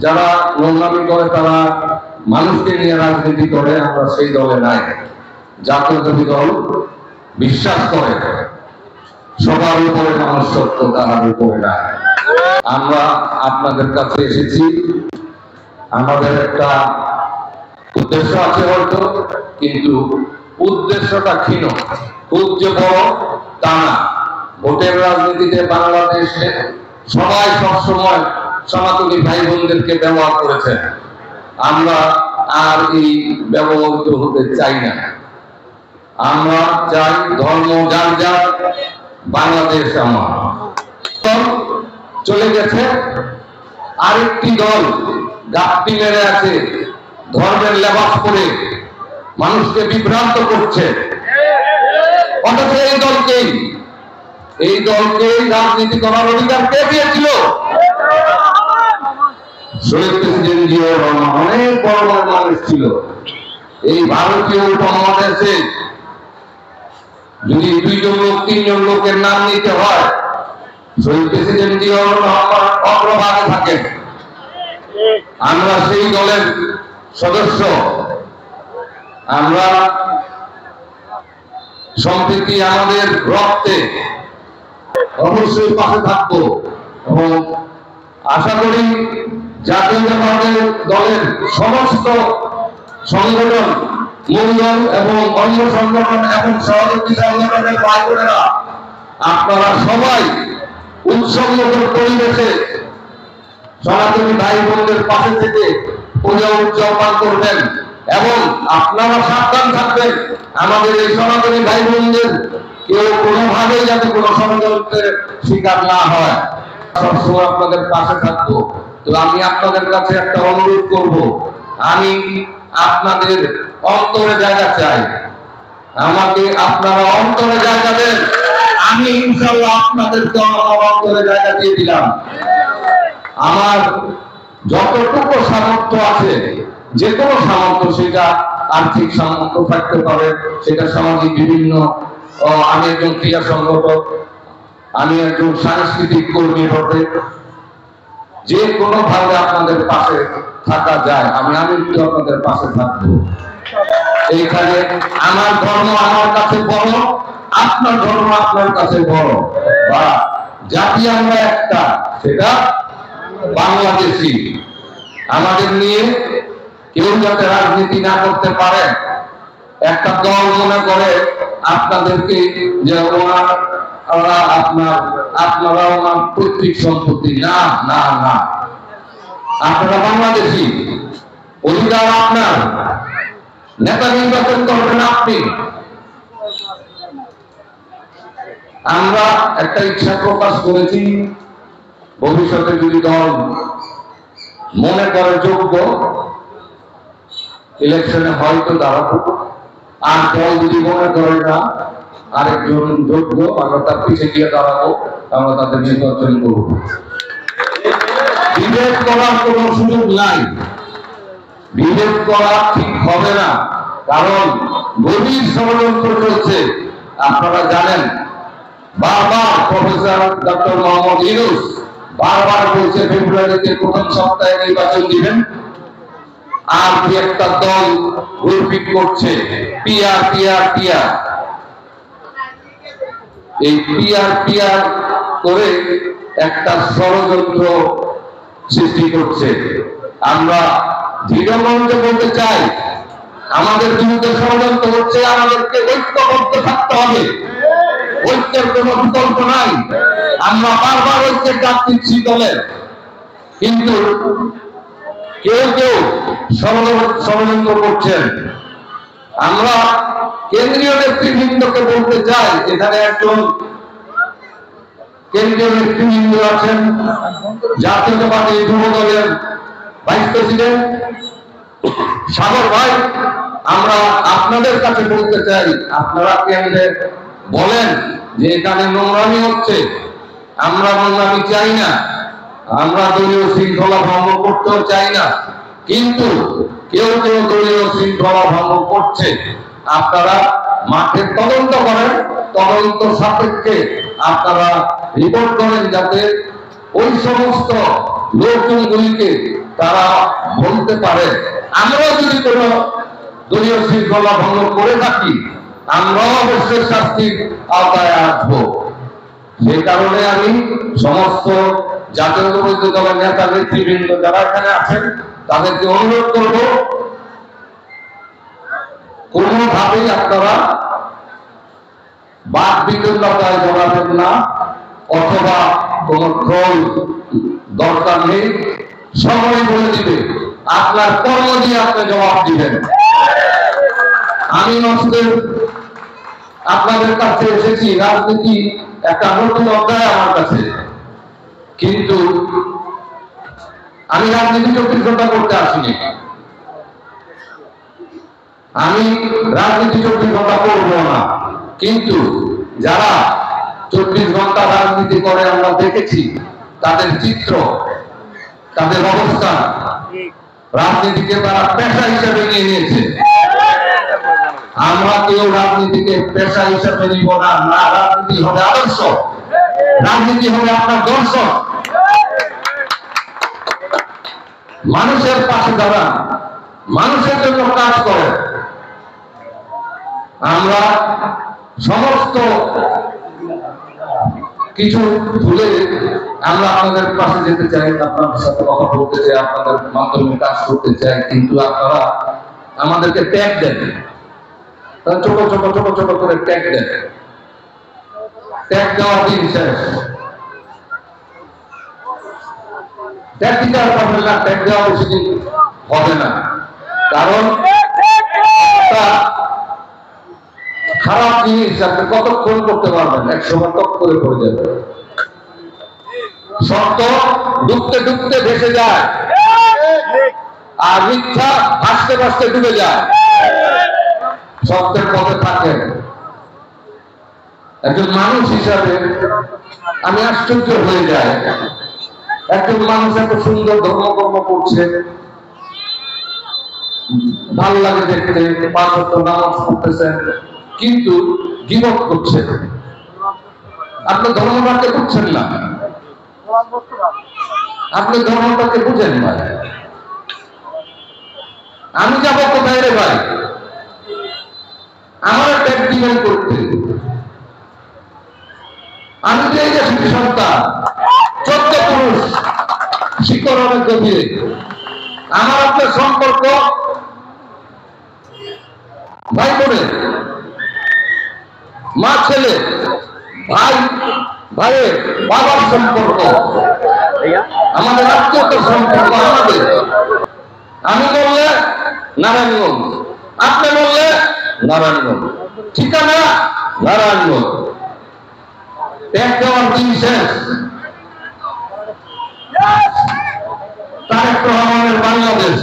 যারা নোংরামি করে তারা মানুষকে নিয়ে রাজনীতি করে, আমরা সেই দলে নাই। জাতীয়তাবাদী দল বিশ্বাস করে সবার উপরে মানুষ সত্য, তাহার উপরে নাই। আমরা আপনাদের কাছে এসেছি, আমাদের একটা উদ্দেশ্য আছে হয়তো, কিন্তু উদ্দেশ্যটা ক্ষীণ, খুব যে বড় তা না। ভোটের রাজনীতিতে বাংলাদেশে সবাই সবসময় সনাতনী ভাই বোনদেরকে ব্যবহার করেছে, আমরা আর এই ব্যবহৃত হতে চাই না। আমরা চাই ধর্ম যার যার, বাংলাদেশ আমার। চলে গেছে আরেকটি দল গাপটি মেরে আছে, ধর্মের লেবাস পরে মানুষকে বিভ্রান্ত করছে। অথচ এই দলকে রাজনীতি করার অধিকার কে দিয়েছিল? শহীদ প্রেসিডেন্ট জিয়াউর রহমান অনেক বড় বড় মানুষ ছিল। এই ভারতীয় উপমহাদেশে যদি 2জন লোক 3জন লোকের নাম নিতে হয়, শহীদ প্রেসিডেন্ট জিয়াউর রহমান অগ্রভাগে থাকেন। আমরা সেই দলের সদস্য, আমরা সম্প্রীতি আমাদের রক্তে, অবশ্যই পাশে থাকবো এবং আশা করি জাতীয়তাবাদী দলের সমস্ত সংগঠন, মূলদল এবং অন্য সংগঠন এবং সহযোগী সংগঠনের ভাই বোনেরা আপনারা সবাই উৎসবমুখর পরিবেশে সনাতনী ভাই বোনদের পাশে থেকে পূজা উদযাপন করবেন এবং আপনারা সাবধান থাকবেন আমাদের এই সনাতনী ভাই বোনদের কেউ কোনোভাবেই যাতে কোনো ষড়যন্ত্রের শিকার না হয়। সবসময় আপনাদের পাশে থাকবো। তো আমি আপনাদের কাছে একটা অনুরোধ করব, আমি আপনাদের অন্তরে জায়গা চাই, আমাকে আপনারা অন্তরে জায়গা দেন, আমি ইনশাআল্লাহ আপনাদেরকে আমার অন্তরে জায়গা দিয়ে দিলাম। আমার যতটুকু সামর্থ্য আছে, যে কোনো সামর্থ্য, সেটা আর্থিক সামর্থ্য থাকতে পারে, সেটা সামাজিক বিভিন্ন, আমি একজন ক্রীড়া সংগঠক, আমি একজন সাংস্কৃতিক কর্মী হতে, যে কোনো ভাবে আপনাদের পাশে থাকা যায়, আমি আপনাদের পাশে থাকবো। এইখানে আমার ধর্ম আমার কাছে বড়, আপনার ধর্ম আপনার কাছে বড়, বা জাতি আমরা একটা, সেটা বাংলাদেশি। আমাদের নিয়ে কেউ যাতে রাজনীতি না করতে পারে, একটা দল মনে করে আপনাদেরকে যে আপনারা ওনার পৈতৃক সম্পত্তি, না না না, আপনারা বাংলাদেশি, অধিকার আপনার, নেতা নির্বাচন করবেন আপনি। আমরা একটা ইচ্ছা প্রকাশ করেছি, ভবিষ্যতে যদি দল মনে করে যোগ্য, ইলেকশনে হয়তো দাঁড়াবো, আর দল যদি মনে করে না আরেকজন যোগ্য, আমরা তার পিছিয়ে গিয়ে দাঁড়াবো, আমরা তাদের নির্বাচন করবো। বিভেদ করার কোন সুযোগ নাই, বিভেদ করা ঠিক হবে না, কারণ গভীর ষড়যন্ত্র চলছে। আপনারা জানেন, বারবার প্রফেসর ডক্টর মোহাম্মদ ইউনূস বারবার বলছে ফেব্রুয়ারিতে প্রথম সপ্তাহে নির্বাচন দিবেন, আর কি একটা দল ঘুরপিট করছে পিআর পিআর পিআর। এই পিআর পিআর করে একটা ষড়যন্ত্র সৃষ্টি করছে। আমরা দৃঢ়মন্ত্রে বলতে চাই, আমাদের বিরুদ্ধে ষড়যন্ত্র হচ্ছে, আমাদেরকে ঐক্যবদ্ধ থাকতে হবে, ঐক্যের কোন বিকল্প নাই। আমরা বারবার ঐক্যের ডাক দিচ্ছি দলের, কিন্তু কেউ কেউ ষড়যন্ত্র করছেন। আমরা কেন্দ্রীয় নেতৃবৃন্দকে বলতে চাই, এখানে একজন কেন্দ্রীয় নেতৃবৃন্দ আছেন, জাতীয়তাবাদী যুব দলের ভাইস প্রেসিডেন্ট সাগর ভাই, আমরা আপনাদের কাছে বলতে চাই, আপনারা কেন্দ্রে বলেন যে এখানে নোংরামি হচ্ছে। আমরা নোংরামি চাই না, আমরা দলীয় শৃঙ্খলা ভঙ্গ করতেও চাই না, কিন্তু কেউ কেউ দলীয় শৃঙ্খলা ভঙ্গ করছে। আপনারা মাঠে তদন্ত করেন, তদন্ত সাপেক্ষে আপনারা রিপোর্ট করেন, যাতে ওই সমস্ত লোকজনগুলিকে তারা বলতে পারে আমরাও যদি কোনো দলীয় শৃঙ্খলা ভঙ্গ করে থাকি, আমরাও অবশ্যই শাস্তির আওতায় আসবো। সেই কারণে আমি সমস্ত জাতীয়তাবাদী দলের নেতা নেতৃবৃন্দ যারা এখানে আছেন তাদেরকে অনুরোধ করব, কোনোভাবেই আপনারা বাদ বিতণ্ডতায় জড়াবেন না, অথবা কোন ট্রল দরকার নেই। সময় বলে দিবে, আপনার কর্ম দিয়ে আপনি জবাব দিবেন। আমি আপনাদের কাছে এসেছি, রাজনীতি একটা নতুন অধ্যায় আমার কাছে, কিন্তু আমি রাজনীতি 24 ঘন্টা করতে আসিনি। আমি রাজনীতি 24 ঘন্টা করবো না, কিন্তু যারা 24 ঘন্টা রাজনীতি করে আমরা দেখেছি, তাদের চিত্র, তাদের অবস্থান, রাজনীতিকে তারা পেশা হিসেবে নিয়ে নিয়েছে। আমরা কেউ রাজনীতিকে পেশা হিসেবে নিব না। না, রাজনীতি হবে আদর্শ, রাজনীতি হবে আপনার দর্শন। মানুষের পাশে দাঁড়ান, মানুষের জন্য কাজ করেন। আমরা সমস্ত কিছু ভুলে আমরা আপনাদের পাশে যেতে চাই, আপনাদের সাথে কথা বলতে চাই, আপনাদের মাধ্যমে কাজ করতে চাই, কিন্তু আপনারা আমাদেরকে ট্যাগ দেন, ছোট ছোট ছোট ছোট করে ট্যাগ দেন। ট্যাগ দেওয়ার দিন শেষ। ট্যাগ দিতে আর পারবেন না, ট্যাগ দেওয়া বেশি দিন হবে না, কারণ খারাপ জিনিস আপনি কতক্ষণ করতে পারবেন, এক সময় টক করে পড়ে যাবে। সত্য ডুবতে ডুবতে ভেসে যায়, আর মিথ্যা ভাসতে ভাসতে ডুবে যায়। সত্যের পথে থাকেন। একজন মানুষ হিসাবে আমি আশ্চর্য হয়ে যাই, একজন মানুষ এত সুন্দর ধর্মকর্ম করছে, ভাল লাগে দেখতে, 5 ওয়াক্ত নামাজ পড়তেছেন, কিন্তু গীবত করছেন। আপনি ধর্মটাকে বুঝছেন না, আপনি ধর্মটাকে বুঝেন ভাই। আমি যাবো কোথায় রে ভাই? আমার ট্যাগ দিবেন করতে, আমি যে এই যে সন্তান 14 পুরুষ শিকড় অনেক গভীরে, আমার আপনার সম্পর্ক ভাই বোনের, মা ছেলে, ভাই ভাইয়ের, বাবার সম্পর্ক, আমাদের আত্মীয়তার সম্পর্ক। আমাদের আমি বললে নারায়ণগঞ্জ, আপনি বললে নারায়ণগঞ্জ, ঠিকানা নারায়ণগঞ্জ। ট্যাগ দেওয়ার দিন শেষ। তারেক রহমানের বাংলাদেশ